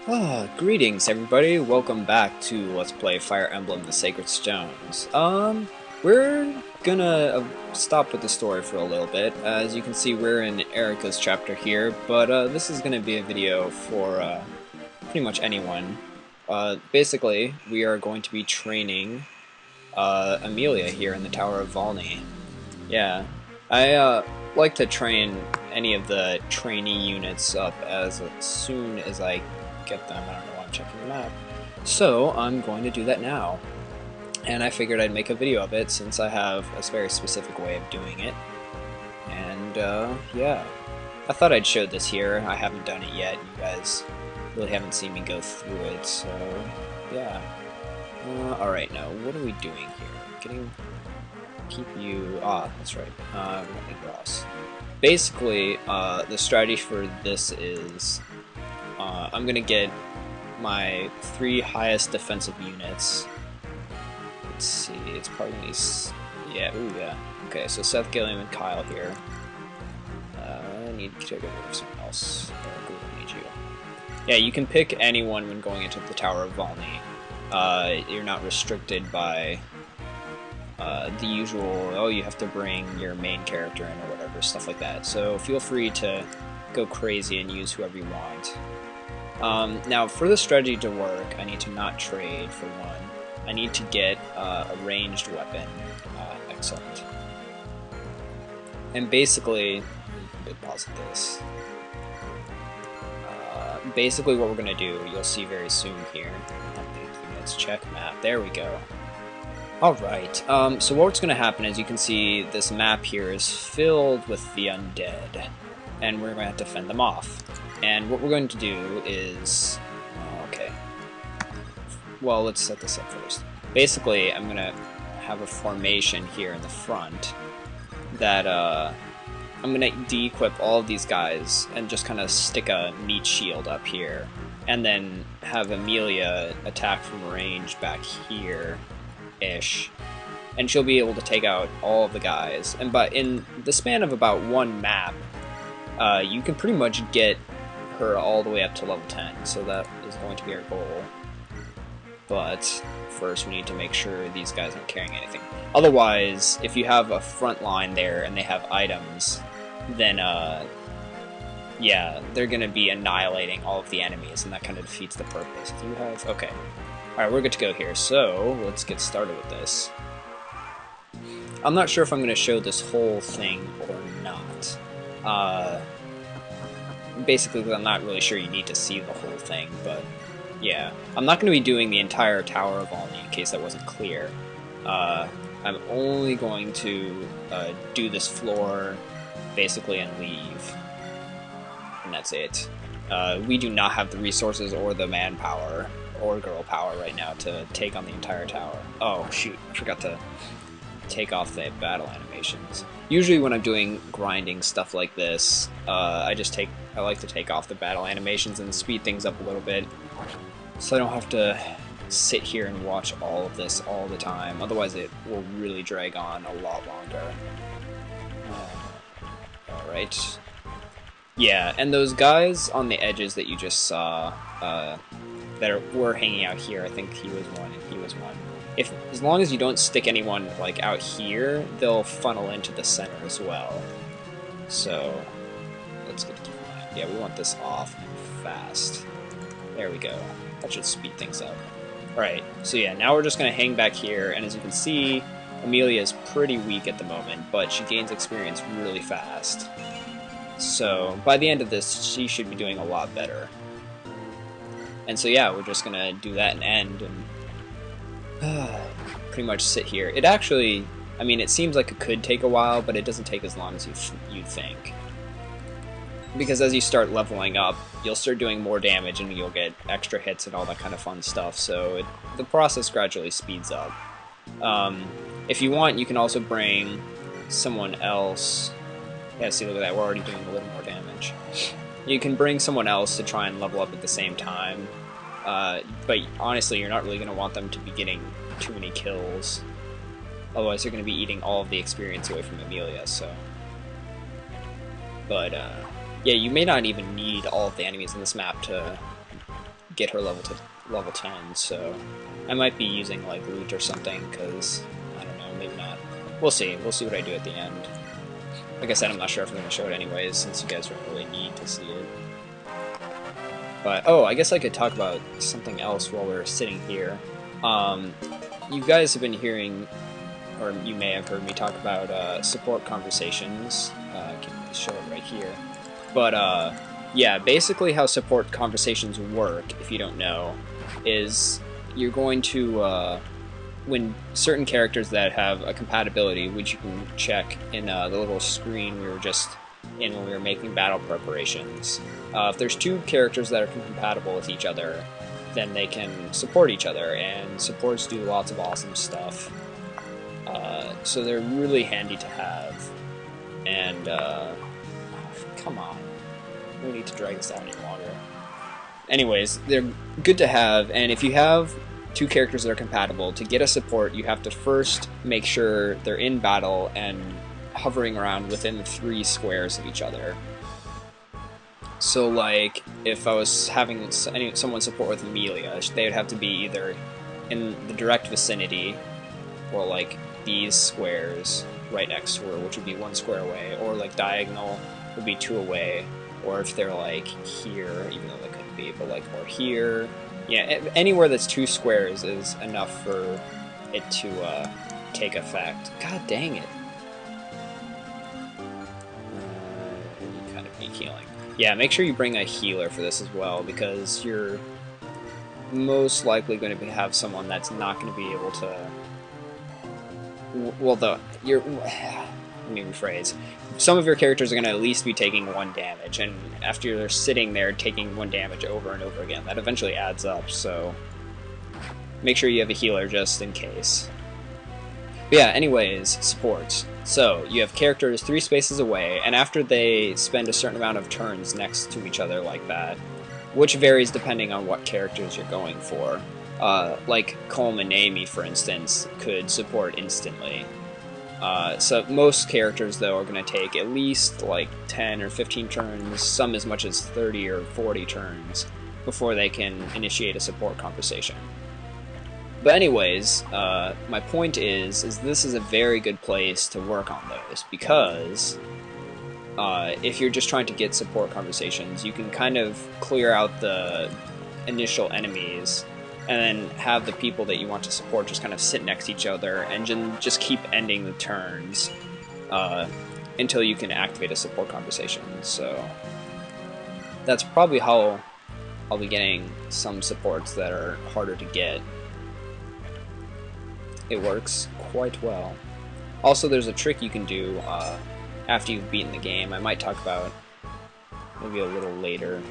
Greetings everybody, welcome back to Let's Play Fire Emblem The Sacred Stones. We're gonna stop with the story for a little bit. As you can see, we're in Erica's chapter here, but this is gonna be a video for pretty much anyone. Basically, we are going to be training Amelia here in the Tower of Valny. Yeah, I like to train any of the trainee units up as soon as I get them. I don't know why I'm checking the map. So I'm going to do that now. And I figured I'd make a video of it since I have a very specific way of doing it. And yeah. I thought I'd show this here. I haven't done it yet. You guys really haven't seen me go through it, so yeah. Alright, now what are we doing here? Keep you... that's right. Ross. Basically, the strategy for this is I'm gonna get my 3 highest defensive units. Let's see, it's probably these. Yeah, ooh, yeah. Okay, so Seth, Gilliam, and Kyle here. I need to get rid of someone else. We don't need you. Yeah, you can pick anyone when going into the Tower of Valny. You're not restricted by the usual, oh, you have to bring your main character in or whatever, stuff like that. So feel free to go crazy and use whoever you want. Now, for the strategy to work, I need to not trade, for one. I need to get a ranged weapon. Excellent. And basically, pause this. Basically what we're going to do, you'll see very soon here. Let's check map. There we go. Alright, so what's going to happen is you can see this map here is filled with the undead, and we're going to have to fend them off. And what we're going to do is... okay. Well, let's set this up first. Basically, I'm going to have a formation here in the front that I'm going to de-equip all of these guys and just kind of stick a meat shield up here. And then have Amelia attack from range back here-ish. And she'll be able to take out all of the guys. But in the span of about one map, you can pretty much get her all the way up to level 10, so that is going to be our goal. But first we need to make sure these guys aren't carrying anything. Otherwise, if you have a front line there and they have items, then yeah, they're going to be annihilating all of the enemies, and that kind of defeats the purpose. Do you have... okay. Alright, we're good to go here, so let's get started with this. I'm not sure if I'm going to show this whole thing or not. Basically, I'm not really sure you need to see the whole thing, but yeah. I'm not going to be doing the entire Tower of Valny, in case that wasn't clear. I'm only going to do this floor, basically, and leave. And that's it. We do not have the resources or the manpower or girl power right now to take on the entire tower. Oh, shoot. I forgot to take off the battle animations. Usually when I'm doing grinding stuff like this, I like to take off the battle animations and speed things up a little bit, so I don't have to sit here and watch all of this all the time. Otherwise it will really drag on a lot longer. Alright. Yeah, and those guys on the edges that you just saw, were hanging out here, I think he was one and he was one. As long as you don't stick anyone like out here, they'll funnel into the center as well. So let's get to that. Yeah, we want this off fast. There we go. That should speed things up. Alright, so yeah, now we're just gonna hang back here, and as you can see, Amelia is pretty weak at the moment, but she gains experience really fast. So by the end of this, she should be doing a lot better. And so yeah, we're just gonna do that and end, and pretty much sit here. It actually, I mean, it seems like it could take a while, but it doesn't take as long as you think. Because as you start leveling up, you'll start doing more damage and you'll get extra hits and all that kind of fun stuff, so the process gradually speeds up. If you want, you can also bring someone else. Yeah, see, look at that, we're already doing a little more damage. You can bring someone else to try and level up at the same time. But honestly, you're not really going to want them to be getting too many kills. Otherwise, they're going to be eating all of the experience away from Amelia, so... But, yeah, you may not even need all of the enemies in this map to get her level to level 10, so I might be using like loot or something, because I don't know, maybe not. We'll see what I do at the end. Like I said, I'm not sure if I'm going to show it anyways, since you guys don't really need to see it. But, oh, I guess I could talk about something else while we're sitting here. You guys have been hearing, or you may have heard me talk about support conversations. I can show it right here. But, yeah, basically how support conversations work, if you don't know, is you're going to, when certain characters that have a compatibility, which you can check in the little screen we were just in when we were making battle preparations, if there's two characters that are compatible with each other, then they can support each other, and supports do lots of awesome stuff. So they're really handy to have, and come on, we don't need to drag this out any longer. Anyways, they're good to have, and if you have two characters that are compatible, to get a support you have to first make sure they're in battle and hovering around within 3 squares of each other. So like, if I was having someone support with Amelia, they would have to be either in the direct vicinity, or like these squares right next to her, which would be 1 square away, or like diagonal would be 2 away, or if they're like here, even though they couldn't be, but like, or here. Yeah, anywhere that's 2 squares is enough for it to take effect. God dang it. You kind of need healing. Yeah, make sure you bring a healer for this as well, because you're most likely going to have someone that's not going to be able to... Well, let me rephrase. Some of your characters are going to at least be taking 1 damage, and after you're sitting there taking 1 damage over and over again, that eventually adds up, so make sure you have a healer just in case. But yeah, anyways, supports. So, you have characters 3 spaces away, and after they spend a certain amount of turns next to each other like that, which varies depending on what characters you're going for. Like Colm and Amy, for instance, could support instantly. So most characters, though, are going to take at least like 10 or 15 turns, some as much as 30 or 40 turns, before they can initiate a support conversation. But anyways, my point is this is a very good place to work on those, because if you're just trying to get support conversations, you can kind of clear out the initial enemies, and then have the people that you want to support just kind of sit next to each other and just keep ending the turns until you can activate a support conversation. So that's probably how I'll be getting some supports that are harder to get. It works quite well. Also, there's a trick you can do after you've beaten the game. I might talk about maybe a little later,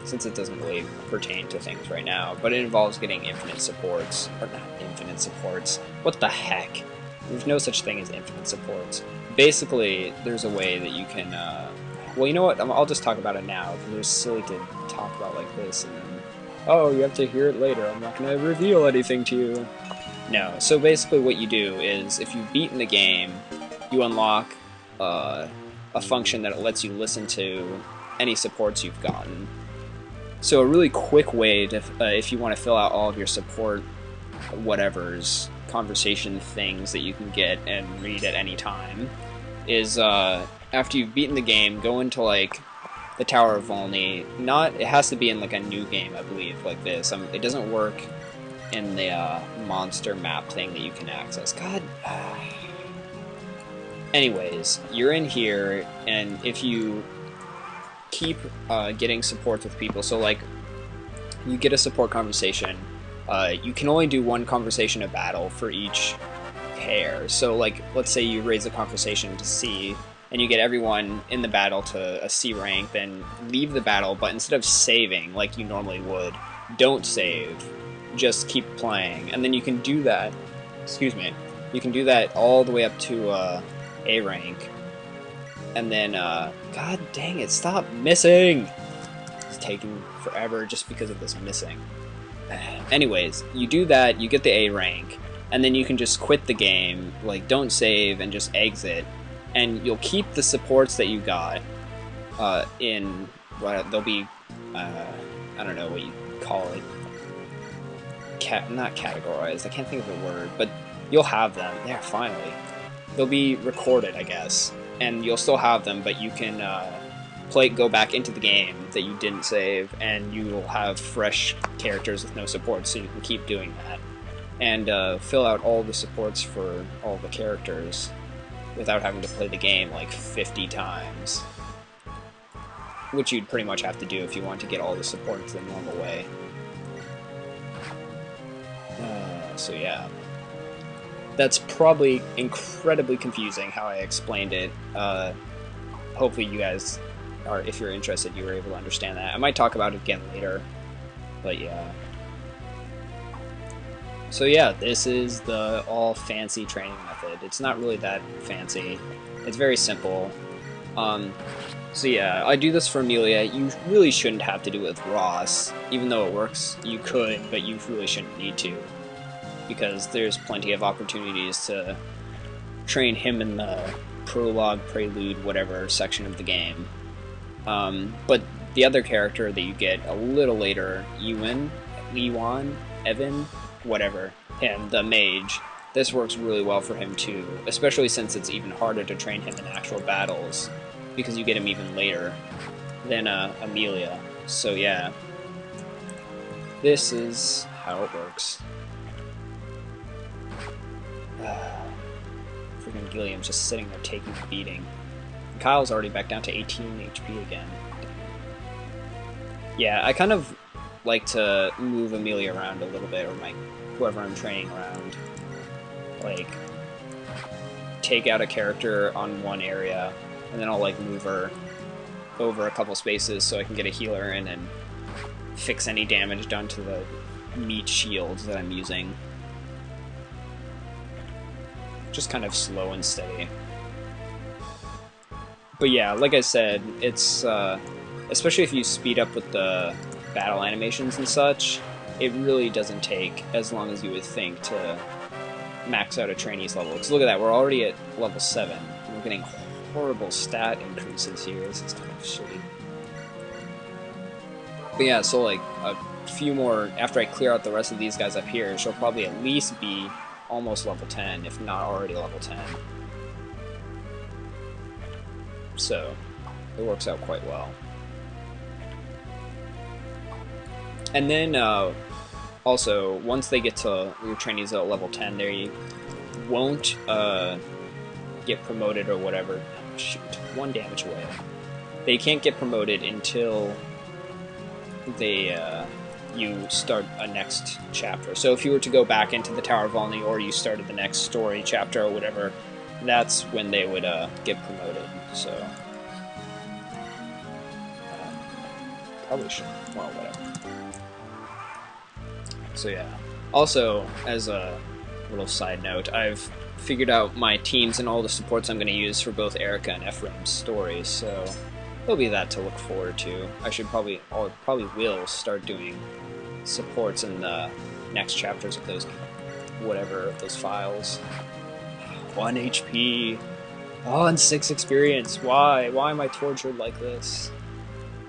since it doesn't really pertain to things right now, but it involves getting infinite supports, or not infinite supports, what the heck? There's no such thing as infinite supports. Basically, there's a way that you can, well, you know what, I'll just talk about it now, because it's silly to talk about like this, and then, oh, you have to hear it later, I'm not going to reveal anything to you. No, so basically what you do is, if you've beaten the game, you unlock a function that lets you listen to any supports you've gotten. So a really quick way to, if you want to fill out all of your support whatever's conversation things that you can get and read at any time, is after you've beaten the game, go into like the Tower of Volney. It has to be in like a new game, I believe, like this. It doesn't work in the monster map thing that you can access. God. Anyways, you're in here, and if you keep getting supports with people, so like you get a support conversation, you can only do 1 conversation a battle for each pair. So like, let's say you raise a conversation to C, and you get everyone in the battle to a C rank, then leave the battle, but instead of saving like you normally would, don't save, just keep playing, and then you can do that, excuse me, you can do that all the way up to A rank. And then, god dang it, stop missing! It's taking forever just because of this missing. Anyways, you do that, you get the A rank, and then you can just quit the game, like don't save and just exit, and you'll keep the supports that you got they'll be I don't know what you call it, not categorized, I can't think of the word, but you'll have them. Yeah, finally. They'll be recorded, I guess, and you'll still have them, but you can go back into the game that you didn't save, and you will have fresh characters with no support, so you can keep doing that. And fill out all the supports for all the characters without having to play the game like 50 times. Which you'd pretty much have to do if you want to get all the supports the normal way. So yeah. That's probably incredibly confusing how I explained it. Hopefully you guys, or if you're interested, you were able to understand that. I might talk about it again later, but yeah. So yeah, this is the all fancy training method. It's not really that fancy. It's very simple. So yeah, I do this for Amelia. You really shouldn't have to do it with Ross. Even though it works, you could, but you really shouldn't need to. Because there's plenty of opportunities to train him in the prologue, prelude, whatever section of the game. But the other character that you get a little later, Ewan, Evan, whatever, him, the mage, this works really well for him too, especially since it's even harder to train him in actual battles, because you get him even later than Amelia. So yeah, this is how it works. Freaking Gilliam's just sitting there taking a beating. And Kyle's already back down to 18 HP again. Yeah, I kind of like to move Amelia around a little bit, or whoever I'm training around. Like, take out a character on one area, and then I'll like move her over a couple spaces so I can get a healer in and fix any damage done to the meat shields that I'm using. Just kind of slow and steady. But yeah, like I said, it's especially if you speed up with the battle animations and such, it really doesn't take as long as you would think to max out a trainee's level. Because look at that, we're already at level 7. And we're getting horrible stat increases here. This is kind of shitty. But yeah, so like a few more, after I clear out the rest of these guys up here, she'll probably at least be almost level 10, if not already level 10. So, it works out quite well. And then, also, once they get to your trainees at level 10, they won't get promoted or whatever. Oh, shoot, 1 damage away. They can't get promoted until they, you start a next chapter. So if you were to go back into the Tower of Volney, or you started the next story chapter or whatever, that's when they would get promoted. So probably should. Well, whatever. So yeah. Also, as a little side note, I've figured out my teams and all the supports I'm going to use for both Erica and Ephraim's stories. So there'll be that to look forward to. I probably will start doing supports in the next chapters of those, whatever, of those files. 1 HP. Oh, and 6 experience. Why? Why am I tortured like this?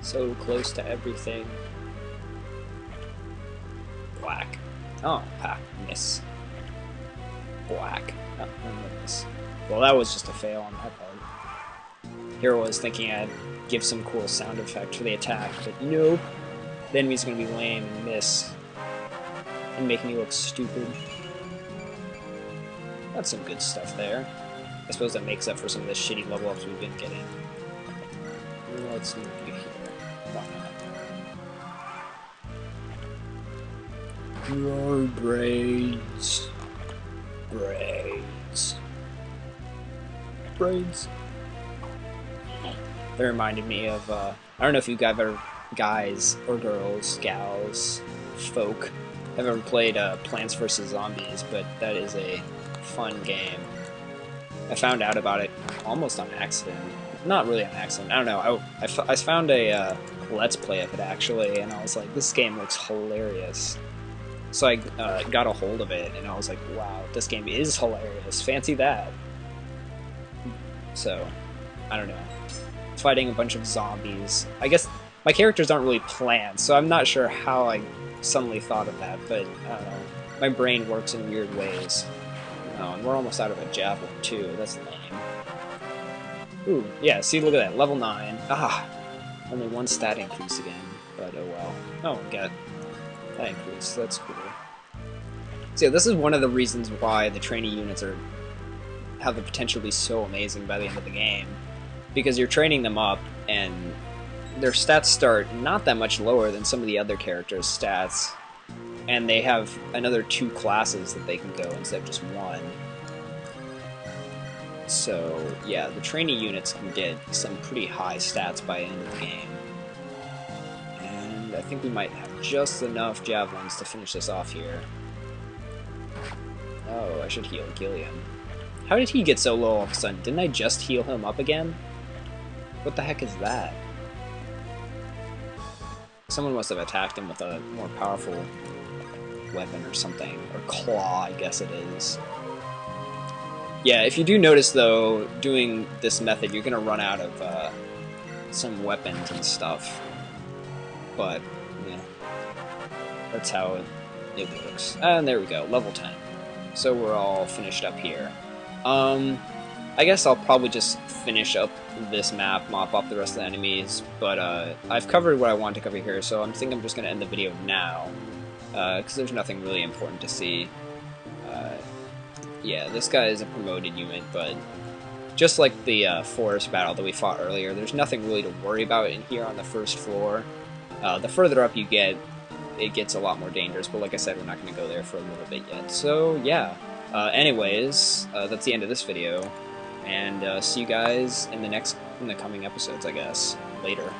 So close to everything. Black. Oh, miss. Black. Oh, miss. Well, that was just a fail on my part. Here I was thinking I'd give some cool sound effect for the attack, but nope. The enemy's gonna be lame and miss. And make me look stupid. That's some good stuff there. I suppose that makes up for some of the shitty level ups we've been getting. Let's move you here. Why not? Your brains. Brains. That reminded me of, I don't know if you guys or girls, gals, folk, have ever played Plants vs. Zombies, but that is a fun game. I found out about it almost on accident. Not really on accident, I don't know. I found a Let's Play of it, actually, and I was like, this game looks hilarious. So I got a hold of it, and I was like, wow, this game is hilarious. Fancy that. So, I don't know. Fighting a bunch of zombies. I guess My characters aren't really planned, so I'm not sure how I suddenly thought of that, but I don't know. My brain works in weird ways. Oh, and we're almost out of a javelin, too. That's lame. Ooh, yeah, see, look at that. Level 9. Ah, only 1 stat increase again, but oh well. Oh, we got that increase. That's cool. So yeah, this is one of the reasons why the trainee units have the potential to be so amazing by the end of the game. Because you're training them up, and their stats start not that much lower than some of the other characters' stats, and they have another 2 classes that they can go instead of just 1. So yeah, the trainee units can get some pretty high stats by the end of the game. And I think we might have just enough javelins to finish this off here. Oh, I should heal Gilliam. How did he get so low all of a sudden? Didn't I just heal him up again? What the heck is that? Someone must have attacked him with a more powerful weapon or something. Or claw, I guess it is. Yeah, if you do notice, though, doing this method, you're going to run out of some weapons and stuff. But, yeah, that's how it works. And there we go, level 10. So we're all finished up here. I guess I'll probably just finish up this map, mop up the rest of the enemies, but I've covered what I want to cover here, so I think I'm just going to end the video now, because there's nothing really important to see. Yeah, this guy is a promoted unit, but just like the forest battle that we fought earlier, there's nothing really to worry about in here on the first floor. The further up you get, it gets a lot more dangerous, but like I said, we're not going to go there for a little bit yet. So, yeah. Anyways, that's the end of this video, and see you guys in the coming episodes, I guess. Later.